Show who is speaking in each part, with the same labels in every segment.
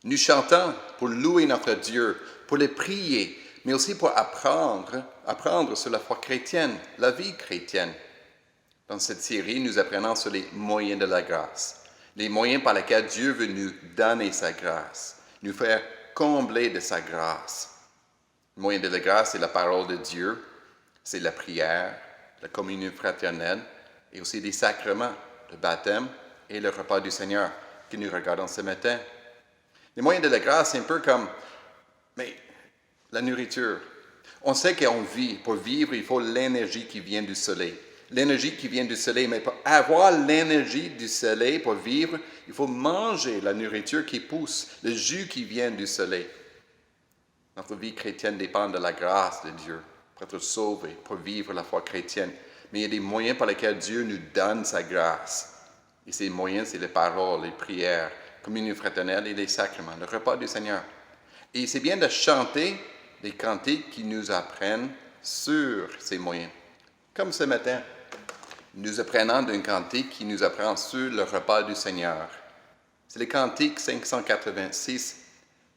Speaker 1: Nous chantons pour louer notre Dieu, pour le prier, mais aussi pour apprendre sur la foi chrétienne, la vie chrétienne. Dans cette série, nous apprenons sur les moyens de la grâce, les moyens par lesquels Dieu veut nous donner sa grâce, nous faire combler de sa grâce. Le moyen de la grâce, c'est la parole de Dieu, c'est la prière, la communion fraternelle et aussi des sacrements, le baptême et le repas du Seigneur que nous regardons ce matin. Les moyens de la grâce, c'est un peu comme la nourriture. On sait qu'on vit. Pour vivre, il faut l'énergie qui vient du soleil. L'énergie qui vient du soleil, mais pour avoir l'énergie du soleil pour vivre, il faut manger la nourriture qui pousse, le jus qui vient du soleil. Notre vie chrétienne dépend de la grâce de Dieu pour être sauvé, pour vivre la foi chrétienne. Mais il y a des moyens par lesquels Dieu nous donne sa grâce. Et ces moyens, c'est les paroles, les prières, la communion fraternelle et les sacrements, le repas du Seigneur. Et c'est bien de chanter des cantiques qui nous apprennent sur ces moyens. Comme ce matin, nous apprenons d'un cantique qui nous apprend sur le repas du Seigneur. C'est le cantique 586.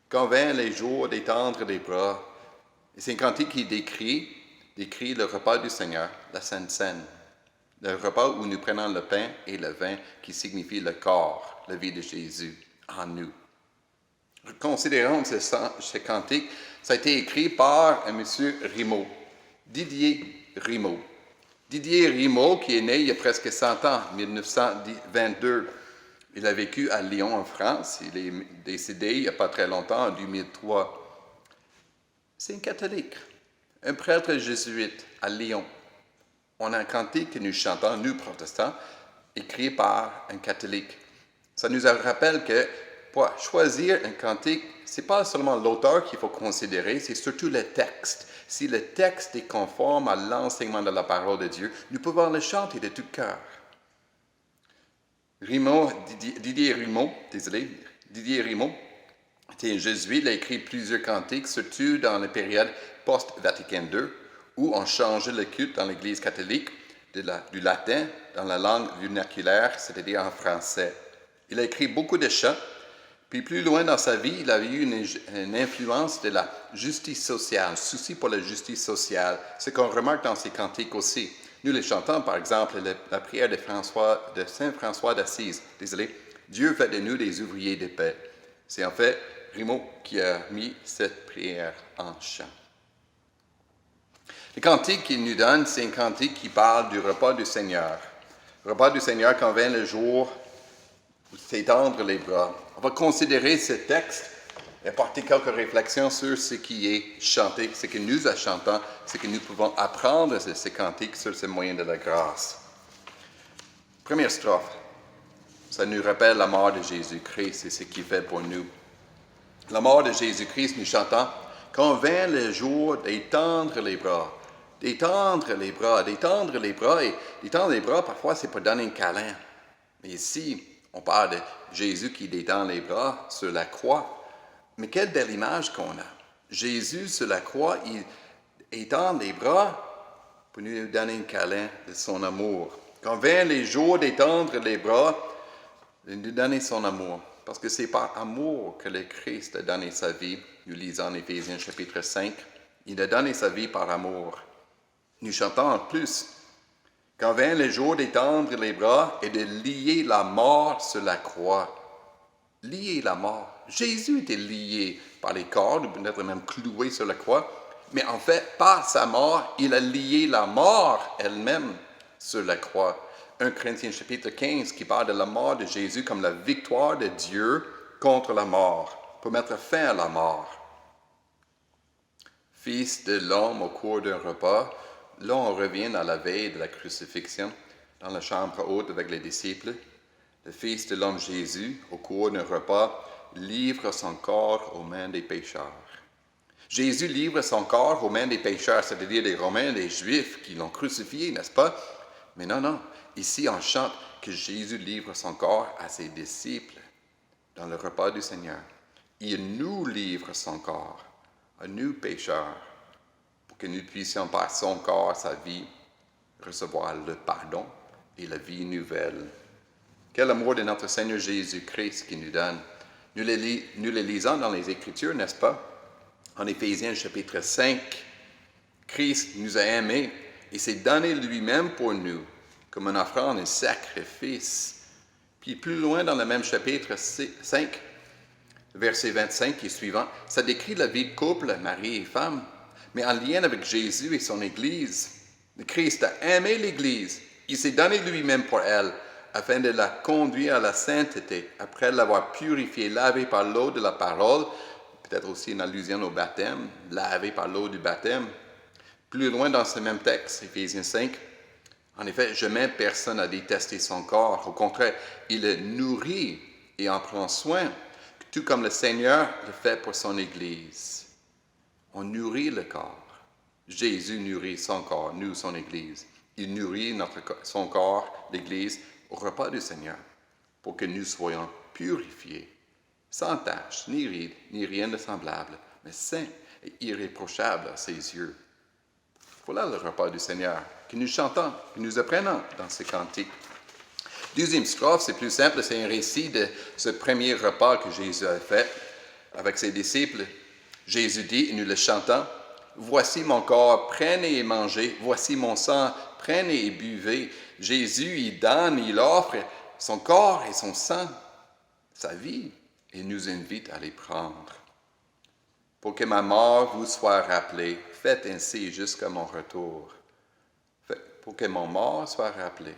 Speaker 1: Quand vint les jours d'étendre les bras. Et c'est un cantique qui décrit le repas du Seigneur, la Sainte Seine. Le repas où nous prenons le pain et le vin qui signifie le corps, la vie de Jésus en nous. Considérons ce cantique, ça a été écrit par un monsieur Rimaud, Didier Rimaud. Didier Rimaud, qui est né il y a presque 100 ans, 1922. Il a vécu à Lyon, en France. Il est décédé il n'y a pas très longtemps, en 2003. C'est un catholique, un prêtre jésuite à Lyon. On a un cantique que nous chantons, nous protestants, écrit par un catholique. Ça nous rappelle que pour choisir un cantique, ce n'est pas seulement l'auteur qu'il faut considérer, c'est surtout le texte. Si le texte est conforme à l'enseignement de la parole de Dieu, nous pouvons le chanter de tout cœur. Didier Rimaud était un jésuite, il a écrit plusieurs cantiques, surtout dans la période post-Vatican II, où on changeait le culte dans l'Église catholique du latin dans la langue vernaculaire, c'est-à-dire en français. Il a écrit beaucoup de chants, puis plus loin dans sa vie, il avait eu une influence de la justice sociale, souci pour la justice sociale, ce qu'on remarque dans ses cantiques aussi. Nous les chantons, par exemple, la prière de Saint François d'Assise. Dieu fait de nous des ouvriers de paix. C'est en fait Rimaud qui a mis cette prière en chant. Le cantique qu'il nous donne, c'est un cantique qui parle du repas du Seigneur. Le repas du Seigneur, quand vient le jour où s'étendre les bras. On va considérer ce texte et apporter quelques réflexions sur ce qui est chanté, ce que nous chantons, ce que nous pouvons apprendre de ce cantique sur ce moyen de la grâce. Première strophe, ça nous rappelle la mort de Jésus-Christ, c'est ce qu'il fait pour nous. La mort de Jésus-Christ, nous chantons, quand vint le jour d'étendre les bras. D'étendre les bras, d'étendre les bras, et d'étendre les bras, parfois, c'est pour donner un câlin. Mais ici, on parle de Jésus qui détend les bras sur la croix. Mais quelle belle image qu'on a. Jésus sur la croix, il étend les bras pour nous donner un câlin de son amour. Quand vint les jours d'étendre les bras, de nous donner son amour. Parce que c'est par amour que le Christ a donné sa vie. Nous lisons en Éphésiens chapitre 5. Il a donné sa vie par amour. Nous chantons en plus. Quand vint le jour d'étendre les bras et de lier la mort sur la croix. Lier la mort. Jésus était lié par les cordes, ou peut-être même cloué sur la croix, mais en fait, par sa mort, il a lié la mort elle-même sur la croix. 1 Corinthiens chapitre 15 qui parle de la mort de Jésus comme la victoire de Dieu contre la mort, pour mettre fin à la mort. Fils de l'homme au cours d'un repas, là on revient à la veille de la crucifixion, dans la chambre haute avec les disciples. Le Fils de l'homme Jésus, au cours d'un repas, livre son corps aux mains des pécheurs. Jésus livre son corps aux mains des pécheurs, c'est-à-dire des Romains, des Juifs qui l'ont crucifié, n'est-ce pas? Mais non. Ici, on chante que Jésus livre son corps à ses disciples dans le repas du Seigneur. Il nous livre son corps, à nous pécheurs, pour que nous puissions par son corps, sa vie, recevoir le pardon et la vie nouvelle. Quel amour de notre Seigneur Jésus-Christ qui nous donne. Nous les lisons dans les Écritures, n'est-ce pas? En Éphésiens chapitre 5, Christ nous a aimés et s'est donné lui-même pour nous, comme une offrande, un sacrifice. Puis plus loin dans le même chapitre 5, verset 25 qui est suivant, ça décrit la vie de couple, mari et femme, mais en lien avec Jésus et son Église. Le Christ a aimé l'Église, il s'est donné lui-même pour elle, afin de la conduire à la sainteté, après l'avoir purifiée, lavée par l'eau de la parole, peut-être aussi une allusion au baptême, lavée par l'eau du baptême. Plus loin dans ce même texte, Éphésiens 5, en effet, jamais personne n'a détesté son corps. Au contraire, il le nourrit et en prend soin, tout comme le Seigneur le fait pour son Église. On nourrit le corps. Jésus nourrit son corps, nous, son Église. Il nourrit son corps, l'Église, au repas du Seigneur, pour que nous soyons purifiés, sans tache, ni ride, ni rien de semblable, mais saints et irréprochables à ses yeux. Voilà le repas du Seigneur que nous chantons, que nous apprenons dans ces cantiques. Deuxième strophe, c'est plus simple, c'est un récit de ce premier repas que Jésus a fait avec ses disciples. Jésus dit, et nous le chantons, « Voici mon corps, prenez et mangez, voici mon sang, prenez et buvez. » Jésus, il donne, il offre son corps et son sang, sa vie, et nous invite à les prendre. Pour que ma mort vous soit rappelée, faites ainsi jusqu'à mon retour. Pour que mon mort soit rappelé.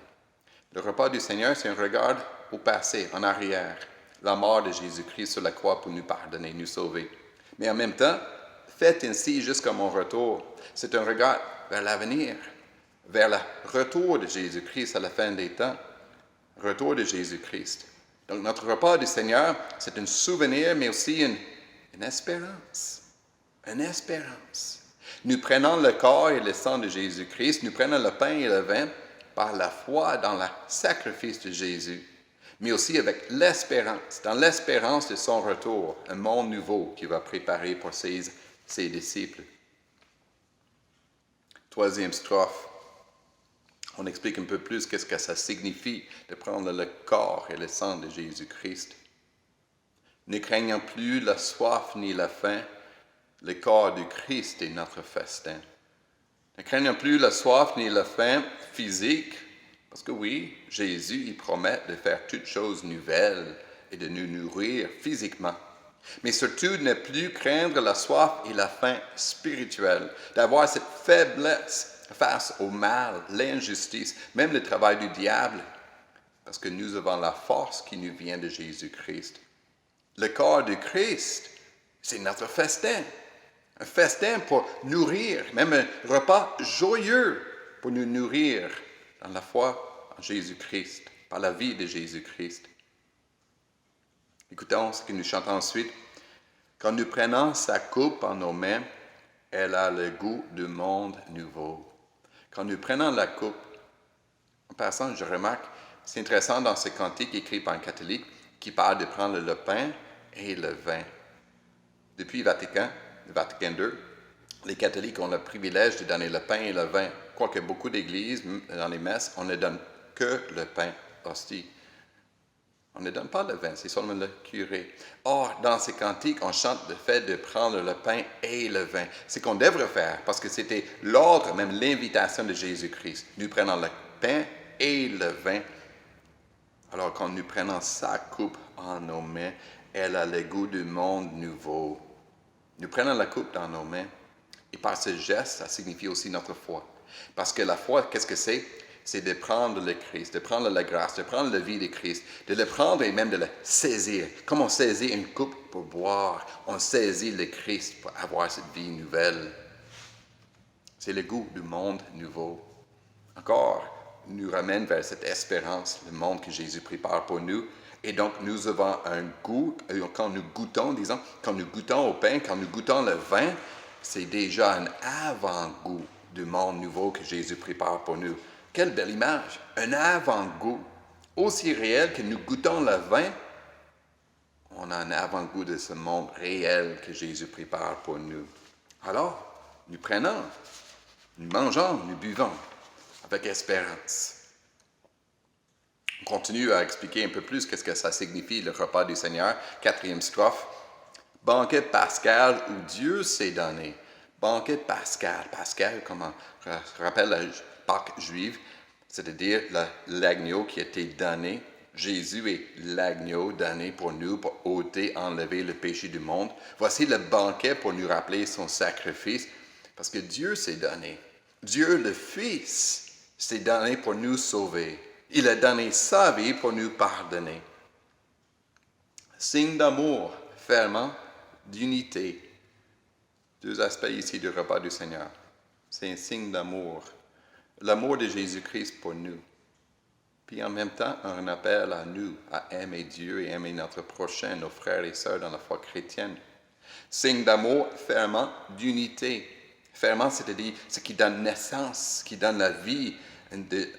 Speaker 1: Le repas du Seigneur, c'est un regard au passé, en arrière, la mort de Jésus-Christ sur la croix pour nous pardonner, nous sauver. Mais en même temps, faites ainsi jusqu'à mon retour. C'est un regard vers l'avenir, vers le retour de Jésus-Christ à la fin des temps. Retour de Jésus-Christ. Donc notre repas du Seigneur, c'est un souvenir, mais aussi une espérance. Une espérance. Nous prenons le corps et le sang de Jésus-Christ, nous prenons le pain et le vin par la foi dans le sacrifice de Jésus, mais aussi avec l'espérance, dans l'espérance de son retour, un monde nouveau qu'il va préparer pour ses disciples. Troisième strophe, on explique un peu plus qu'est-ce que ça signifie de prendre le corps et le sang de Jésus-Christ. Ne craignons plus la soif ni la faim, le corps du Christ est notre festin. Ne craignons plus la soif ni la faim physique, parce que oui, Jésus, il promet de faire toutes choses nouvelles et de nous nourrir physiquement. Mais surtout, ne plus craindre la soif et la faim spirituelle, d'avoir cette faiblesse face au mal, l'injustice, même le travail du diable, parce que nous avons la force qui nous vient de Jésus-Christ. Le corps du Christ, c'est notre festin. Un festin pour nourrir, même un repas joyeux pour nous nourrir dans la foi en Jésus-Christ, par la vie de Jésus-Christ. Écoutons ce que nous chantons ensuite. Quand nous prenons sa coupe en nos mains, elle a le goût du monde nouveau. Quand nous prenons la coupe, en passant, je remarque, c'est intéressant dans ce cantique écrit par un catholique qui parle de prendre le pain et le vin. Depuis le Vatican II, les catholiques ont le privilège de donner le pain et le vin. Quoique beaucoup d'églises, dans les messes, on ne donne que le pain, hostie. On ne donne pas le vin, c'est seulement le curé. Or, dans ces cantiques, on chante le fait de prendre le pain et le vin. C'est ce qu'on devrait faire, parce que c'était l'ordre, même l'invitation de Jésus-Christ. Nous prenons le pain et le vin. Alors, quand nous prenons sa coupe en nos mains, elle a le goût du monde nouveau. Nous prenons la coupe dans nos mains, et par ce geste, ça signifie aussi notre foi. Parce que la foi, qu'est-ce que c'est? C'est de prendre le Christ, de prendre la grâce, de prendre la vie de Christ, de le prendre et même de le saisir. Comme on saisit une coupe pour boire, on saisit le Christ pour avoir cette vie nouvelle. C'est le goût du monde nouveau. Encore, nous ramène vers cette espérance, le monde que Jésus prépare pour nous. Et donc, nous avons un goût, quand nous goûtons, disons, quand nous goûtons au pain, quand nous goûtons le vin, c'est déjà un avant-goût du monde nouveau que Jésus prépare pour nous. Quelle belle image! Un avant-goût. Aussi réel que nous goûtons le vin, on a un avant-goût de ce monde réel que Jésus prépare pour nous. Alors, nous prenons, nous mangeons, nous buvons avec espérance. On continue à expliquer un peu plus qu'est-ce que ça signifie, le repas du Seigneur. 4e strophe. Banquet pascal où Dieu s'est donné. Banquet pascal. Pascal, comme on rappelle la Pâque juive, c'est-à-dire l'agneau qui a été donné. Jésus est l'agneau donné pour nous, pour ôter, enlever le péché du monde. Voici le banquet pour nous rappeler son sacrifice, parce que Dieu s'est donné. Dieu le Fils s'est donné pour nous sauver. Il a donné sa vie pour nous pardonner. Signe d'amour, fervent, d'unité. Deux aspects ici du repas du Seigneur. C'est un signe d'amour. L'amour de Jésus-Christ pour nous. Puis en même temps, un appel à nous, à aimer Dieu et aimer notre prochain, nos frères et sœurs dans la foi chrétienne. Signe d'amour, fervent, d'unité. Fervent, c'est-à-dire ce qui donne naissance, qui donne la vie.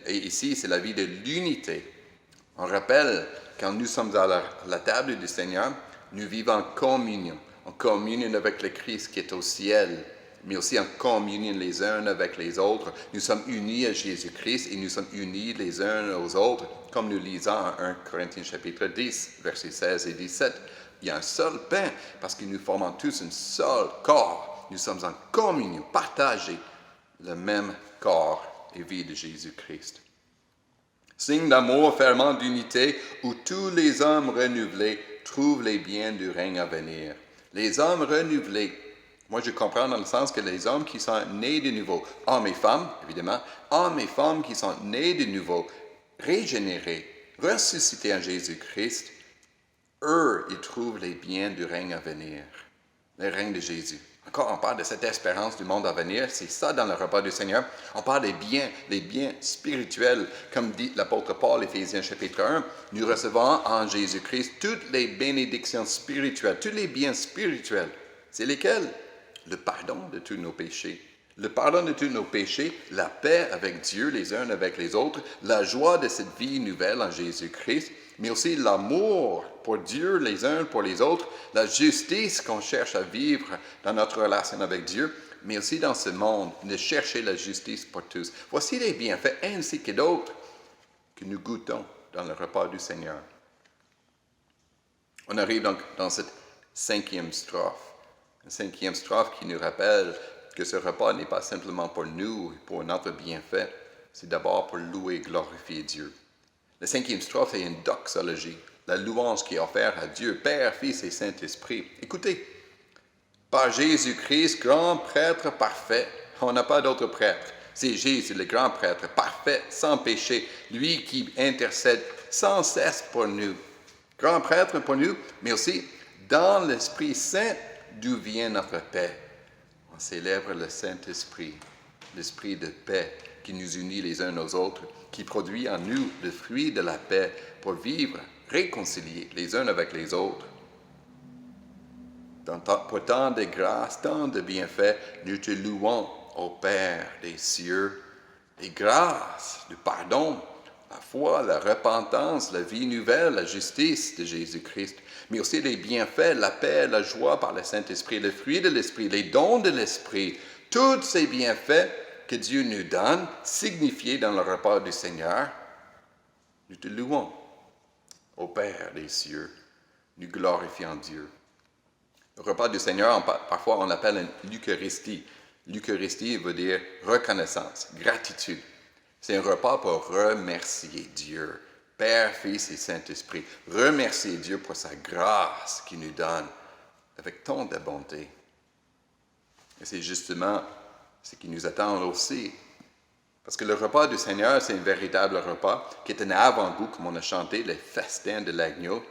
Speaker 1: Et ici, c'est la vie de l'unité. On rappelle, quand nous sommes à la table du Seigneur, nous vivons en communion avec le Christ qui est au ciel, mais aussi en communion les uns avec les autres. Nous sommes unis à Jésus-Christ et nous sommes unis les uns aux autres, comme nous lisons en 1 Corinthiens chapitre 10, versets 16 et 17. Il y a un seul pain, parce que nous formons tous un seul corps. Nous sommes en communion, partagés, le même corps et vie de Jésus-Christ. Signe d'amour, fervent d'unité, où tous les hommes renouvelés trouvent les biens du règne à venir. Les hommes renouvelés, moi je comprends dans le sens que les hommes qui sont nés de nouveau, hommes et femmes, évidemment, hommes et femmes qui sont nés de nouveau, régénérés, ressuscités en Jésus-Christ, eux, ils trouvent les biens du règne à venir, le règne de Jésus. Encore, on parle de cette espérance du monde à venir. C'est ça dans le repas du Seigneur. On parle des biens spirituels. Comme dit l'apôtre Paul, Éphésiens chapitre 1, nous recevons en Jésus-Christ toutes les bénédictions spirituelles, tous les biens spirituels. C'est lesquels? Le pardon de tous nos péchés. Le pardon de tous nos péchés, la paix avec Dieu les uns avec les autres, la joie de cette vie nouvelle en Jésus-Christ, mais aussi l'amour pour Dieu les uns pour les autres, la justice qu'on cherche à vivre dans notre relation avec Dieu, mais aussi dans ce monde, de chercher la justice pour tous. Voici les bienfaits ainsi que d'autres que nous goûtons dans le repas du Seigneur. On arrive donc dans cette 5e strophe. Une 5e strophe qui nous rappelle que ce repas n'est pas simplement pour nous, pour notre bienfait, c'est d'abord pour louer et glorifier Dieu. La 5e strophe, c'est une doxologie, la louange qui est offerte à Dieu, Père, Fils et Saint-Esprit. Écoutez, par Jésus-Christ, grand prêtre parfait, on n'a pas d'autre prêtre. C'est Jésus, le grand prêtre, parfait, sans péché, lui qui intercède sans cesse pour nous. Grand prêtre pour nous, mais aussi dans l'Esprit Saint, d'où vient notre paix. On célèbre le Saint-Esprit, l'Esprit de paix qui nous unit les uns aux autres, qui produit en nous le fruit de la paix pour vivre réconciliés les uns avec les autres. Pour tant de grâces, tant de bienfaits, nous te louons, ô Père des cieux, les grâces, le pardon, la foi, la repentance, la vie nouvelle, la justice de Jésus-Christ, mais aussi les bienfaits, la paix, la joie par le Saint-Esprit, le fruit de l'Esprit, les dons de l'Esprit, tous ces bienfaits que Dieu nous donne, signifiés dans le repas du Seigneur, nous te louons, ô Père des cieux, nous glorifions Dieu. Le repas du Seigneur, parfois on l'appelle l'Eucharistie. L'Eucharistie veut dire reconnaissance, gratitude. C'est un repas pour remercier Dieu, Père, Fils et Saint-Esprit. Remercier Dieu pour sa grâce qu'il nous donne avec tant de bonté. Et c'est justement ce qui nous attend aussi. Parce que le repas du Seigneur, c'est un véritable repas qui est un avant-goût, comme on a chanté, le festin de l'agneau.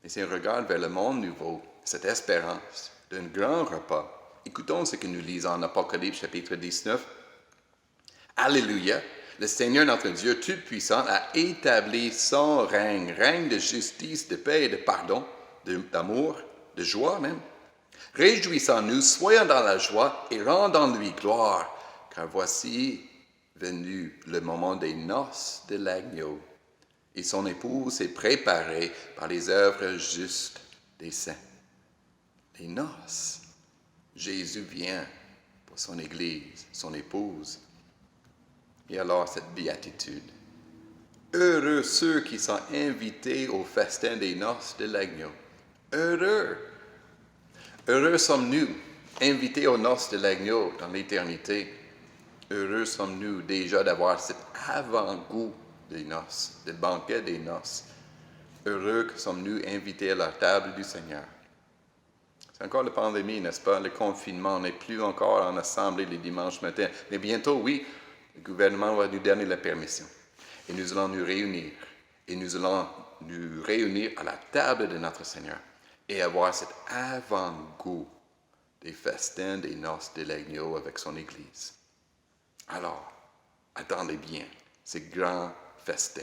Speaker 1: Et c'est un regard vers le monde nouveau, cette espérance d'un grand repas. Écoutons ce que nous lisons en Apocalypse chapitre 19. Alléluia! Le Seigneur notre Dieu Tout-Puissant a établi son règne, règne de justice, de paix et de pardon, d'amour, de joie même. Réjouissons-nous, soyons dans la joie et rendons-lui gloire, car voici venu le moment des noces de l'agneau, et son épouse est préparée par les œuvres justes des saints. Les noces, Jésus vient pour son Église, son épouse. Et alors cette béatitude, Heureux ceux qui sont invités au festin des noces de l'agneau. Heureux. Heureux sommes-nous, invités aux noces de l'agneau dans l'éternité. Heureux sommes-nous déjà d'avoir cet avant-goût des noces, des banquets des noces. Heureux que sommes-nous invités à la table du Seigneur. C'est encore la pandémie, n'est-ce pas? Le confinement, on n'est plus encore en assemblée les dimanches matins. Mais bientôt, oui, le gouvernement va nous donner la permission. Et nous allons nous réunir. Et nous allons nous réunir à la table de notre Seigneur. Et avoir cet avant-goût des festins, des noces de l'agneau avec son Église. Alors, attendez bien ces grands festins.